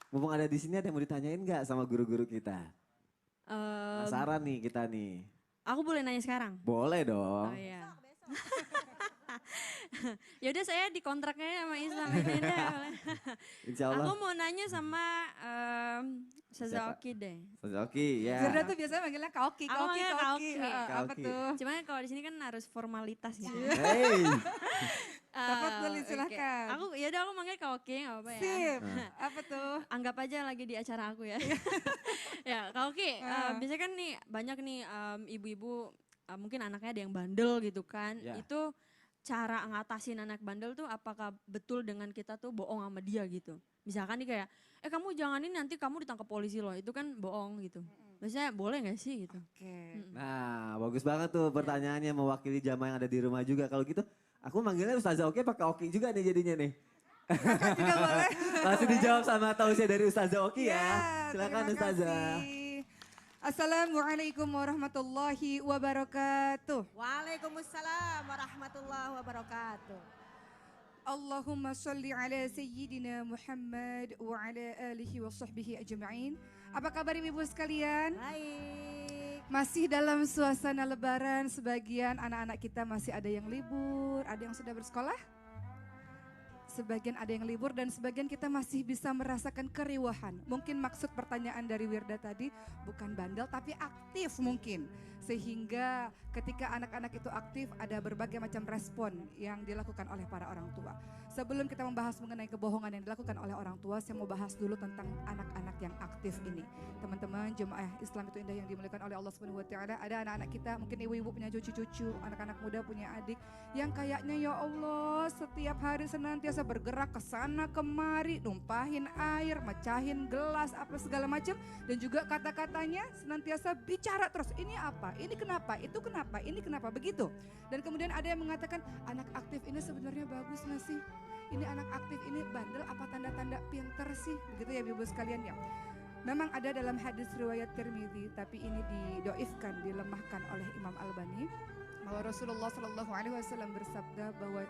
Mumpung ada di sini ada yang mau ditanyain nggak sama guru-guru kita? Em, Penasaran nih kita nih. aku boleh nanya sekarang? Boleh Oh dong. iya. Ya udah saya dikontraknya sama Islam ini deh. Insya Aku Allah. mau nanya sama Ustazah Siapa? Oki deh. Oke, Zerda ya. tuh biasanya manggilnya Kaoki, Aku Kaoki, manggilnya Kaoki. Kaoki. Apa Kaoki. tuh? Cuma kalau di sini kan harus formalitas gitu. Hey. Tafadhali, Oke. silahkan. Aku ya udah aku manggil Kaoki nggak apa ya. Sip, apa tuh? Anggap aja lagi di acara aku ya. Ya Kaoki, biasanya kan nih banyak nih ibu-ibu mungkin anaknya ada yang bandel gitu kan. Ya. Itu cara ngatasin anak bandel tuh apakah betul dengan kita tuh bohong sama dia gitu. Misalkan nih kayak, kamu jangan ini nanti kamu ditangkap polisi loh, itu kan bohong gitu. Maksudnya boleh gak sih gitu? Oke. Nah, bagus banget tuh pertanyaannya mewakili jamaah yang ada di rumah juga. Kalau gitu, aku manggilnya Ustazah Oki pakai Oki juga nih jadinya nih. Juga boleh. Langsung dijawab sama tausiah dari Ustazah Oki ya. Silakan terima Ustazah. kasih. Assalamualaikum warahmatullahi wabarakatuh. Waalaikumsalam warahmatullahi wabarakatuh. Allahumma salli ala Sayyidina Muhammad wa ala alihi wa sahbihi ajma'in. Apa kabar ibu-ibu sekalian? Baik. Masih dalam suasana lebaran, sebagian anak-anak kita masih ada yang libur, ada yang sudah bersekolah. Sebagian ada yang libur dan sebagian kita masih bisa merasakan keriuhan. Mungkin maksud pertanyaan dari Wirda tadi bukan bandel tapi aktif mungkin. Sehingga ketika anak-anak itu aktif ada berbagai macam respon yang dilakukan oleh para orang tua. Sebelum kita membahas mengenai kebohongan yang dilakukan oleh orang tua, saya mau bahas dulu tentang anak-anak yang aktif ini. Teman-teman jemaah Islam itu indah yang dimuliakan oleh Allah Subhanahu wa taala. Ada anak-anak kita, mungkin ibu-ibu punya cucu-cucu, anak-anak muda punya adik yang kayaknya ya Allah setiap hari senantiasa bergerak ke sana kemari, numpahin air, mecahin gelas, apa segala macam, dan juga kata-katanya senantiasa bicara terus. Ini apa? Ini kenapa? Itu kenapa? Ini kenapa? Begitu. Dan kemudian ada yang mengatakan anak aktif ini sebenarnya bagus nggak sih? Ini anak aktif ini bandel apa tanda-tanda pinter sih? Begitu ya ibu sekalian ya. Memang ada dalam hadis riwayat Tirmidzi, tapi ini didoifkan, dilemahkan oleh Imam Albani, bahwa Rasulullah Shallallahu Alaihi Wasallam bersabda bahwa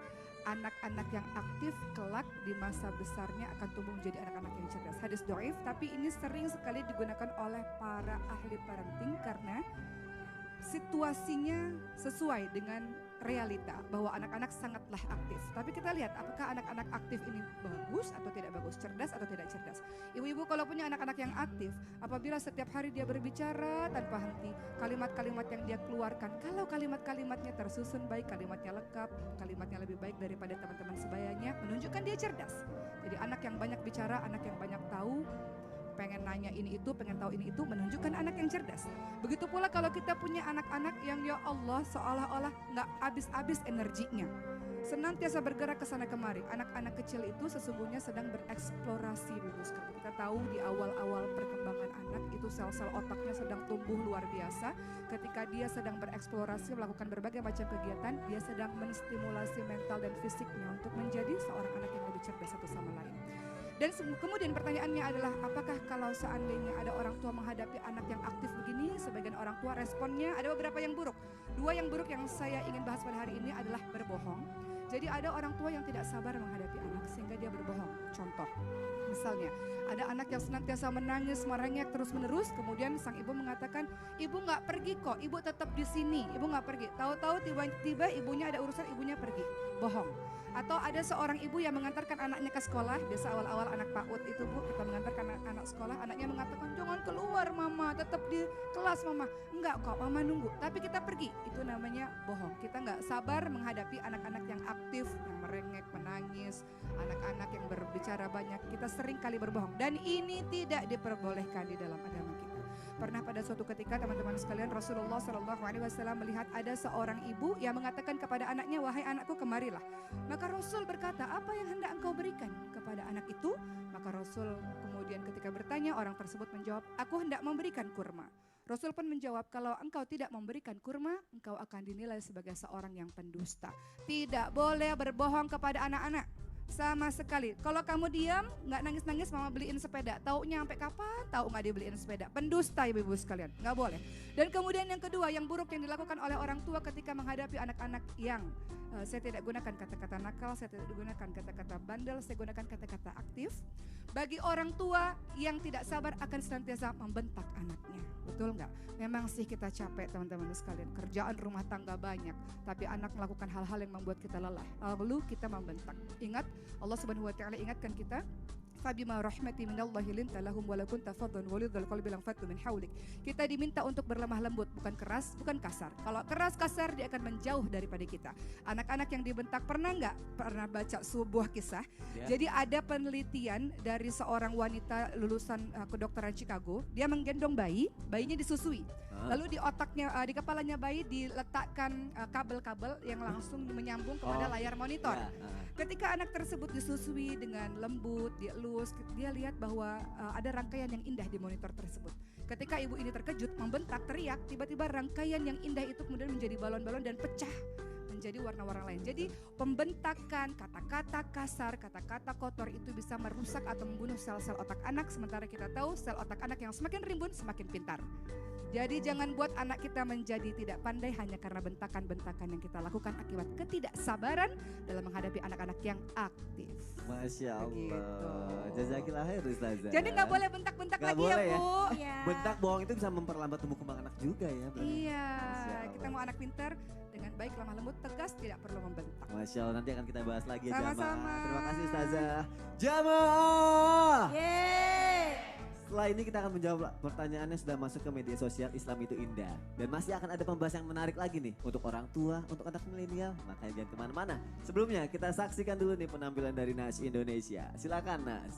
anak-anak yang aktif kelak di masa besarnya akan tumbuh menjadi anak-anak yang cerdas. Hadis doif, tapi ini sering sekali digunakan oleh para ahli parenting karena situasinya sesuai dengan realita bahwa anak-anak sangatlah aktif. Tapi kita lihat apakah anak-anak aktif ini bagus atau tidak bagus, cerdas atau tidak cerdas. Ibu-ibu kalau punya anak-anak yang aktif, apabila setiap hari dia berbicara tanpa henti, kalimat-kalimat yang dia keluarkan, kalau kalimat-kalimatnya tersusun baik, kalimatnya lengkap, kalimatnya lebih baik daripada teman-teman sebayanya, menunjukkan dia cerdas. Jadi anak yang banyak bicara, anak yang banyak tahu, pengen nanya ini itu, pengen tahu ini itu, menunjukkan anak yang cerdas. Begitu pula kalau kita punya anak-anak yang ya Allah seolah-olah nggak habis-habis energinya. Senantiasa bergerak ke sana kemari. Anak-anak kecil itu sesungguhnya sedang bereksplorasi dulu sekali. Kita tahu di awal-awal perkembangan anak itu sel-sel otaknya sedang tumbuh luar biasa. Ketika dia sedang bereksplorasi melakukan berbagai macam kegiatan, dia sedang menstimulasi mental dan fisiknya untuk menjadi seorang anak yang lebih cerdas satu sama lain. Dan kemudian pertanyaannya adalah apakah kalau seandainya ada orang tua menghadapi anak yang aktif begini, sebagian orang tua responnya ada beberapa yang buruk. Dua yang buruk yang saya ingin bahas pada hari ini adalah berbohong. Jadi ada orang tua yang tidak sabar menghadapi anak sehingga dia berbohong. Contoh, misalnya ada anak yang senantiasa menangis, merengek terus menerus, kemudian sang ibu mengatakan, ibu nggak pergi kok, ibu tetap di sini, ibu nggak pergi. Tahu-tahu tiba-tiba ibunya ada urusan, ibunya pergi, bohong. Atau ada seorang ibu yang mengantarkan anaknya ke sekolah, biasa awal-awal anak PAUD itu bu, kita mengantarkan anak sekolah, anaknya mengatakan jangan keluar mama, tetap di kelas mama. Enggak kok, mama nunggu, tapi kita pergi. Itu namanya bohong. Kita nggak sabar menghadapi anak-anak yang aktif, yang merengek, menangis, anak-anak yang berbicara banyak. Kita sering kali berbohong dan ini tidak diperbolehkan di dalam agama kita. Pernah pada suatu ketika teman-teman sekalian Rasulullah Shallallahu Alaihi Wasallam melihat ada seorang ibu yang mengatakan kepada anaknya, wahai anakku kemarilah. Maka Rasul berkata, apa yang hendak engkau berikan kepada anak itu? Maka Rasul kemudian ketika bertanya, orang tersebut menjawab, aku hendak memberikan kurma. Rasul pun menjawab, kalau engkau tidak memberikan kurma, engkau akan dinilai sebagai seorang yang pendusta. Tidak boleh berbohong kepada anak-anak. Sama sekali. Kalau kamu diam, nggak nangis-nangis mama beliin sepeda. Taunya sampai kapan? Tahu nggak dibeliin sepeda? Pendusta ibu-ibu sekalian. Nggak boleh. Dan kemudian yang kedua, yang buruk yang dilakukan oleh orang tua ketika menghadapi anak-anak yang saya tidak gunakan kata-kata nakal, saya tidak gunakan kata-kata bandel, saya gunakan kata-kata aktif. Bagi orang tua yang tidak sabar akan senantiasa membentak anaknya. Betul nggak? Memang sih kita capek teman-teman sekalian. Kerjaan rumah tangga banyak. Tapi anak melakukan hal-hal yang membuat kita lelah. Lalu kita membentak. Ingat Allah Subhanahu Wa Taala ingatkan kita. Fabima rahmati minallahi linta lahum wa law kunta faddan walidhal qalbi lam fatu min haulik. Kita diminta untuk berlemah lembut, bukan keras, bukan kasar. Kalau keras kasar dia akan menjauh daripada kita. Anak-anak yang dibentak pernah baca sebuah kisah. Ya. Jadi ada penelitian dari seorang wanita lulusan kedokteran Chicago. Dia menggendong bayi, bayinya disusui. Lalu di otaknya, di kepalanya bayi diletakkan kabel-kabel yang langsung menyambung kepada layar monitor. Ya, Ketika anak tersebut disusui dengan lembut, dielus, dia lihat bahwa ada rangkaian yang indah di monitor tersebut. Ketika ibu ini terkejut, membentak, teriak, tiba-tiba rangkaian yang indah itu kemudian menjadi balon-balon dan pecah menjadi warna-warna lain. Jadi pembentakan, kata-kata kasar, kata-kata kotor itu bisa merusak atau membunuh sel-sel otak anak. Sementara kita tahu sel otak anak yang semakin rimbun semakin pintar. Jadi jangan buat anak kita menjadi tidak pandai hanya karena bentakan-bentakan yang kita lakukan akibat ketidaksabaran dalam menghadapi anak-anak yang aktif. Masya Allah. Begitu. Jazakillah khair Ustazah. Jadi nggak boleh bentak-bentak Nggak lagi boleh ya ya. Bu. Iya. Bentak bohong itu bisa memperlambat tumbuh kembang anak juga ya. berarti. Iya, Masya Allah. kita mau anak pintar dengan baik, lemah lembut, tegas, tidak perlu membentak. Masya Allah, nanti akan kita bahas lagi ya Sama-sama. jamaah. Terima kasih Ustazah. Jamaah. Yeay. Setelah ini kita akan menjawab pertanyaannya sudah masuk ke media sosial Islam itu indah. Dan masih akan ada pembahasan yang menarik lagi nih. Untuk orang tua, untuk anak milenial. Makanya jangan kemana-mana. Sebelumnya kita saksikan dulu nih penampilan dari Nas Indonesia. Silakan Nas.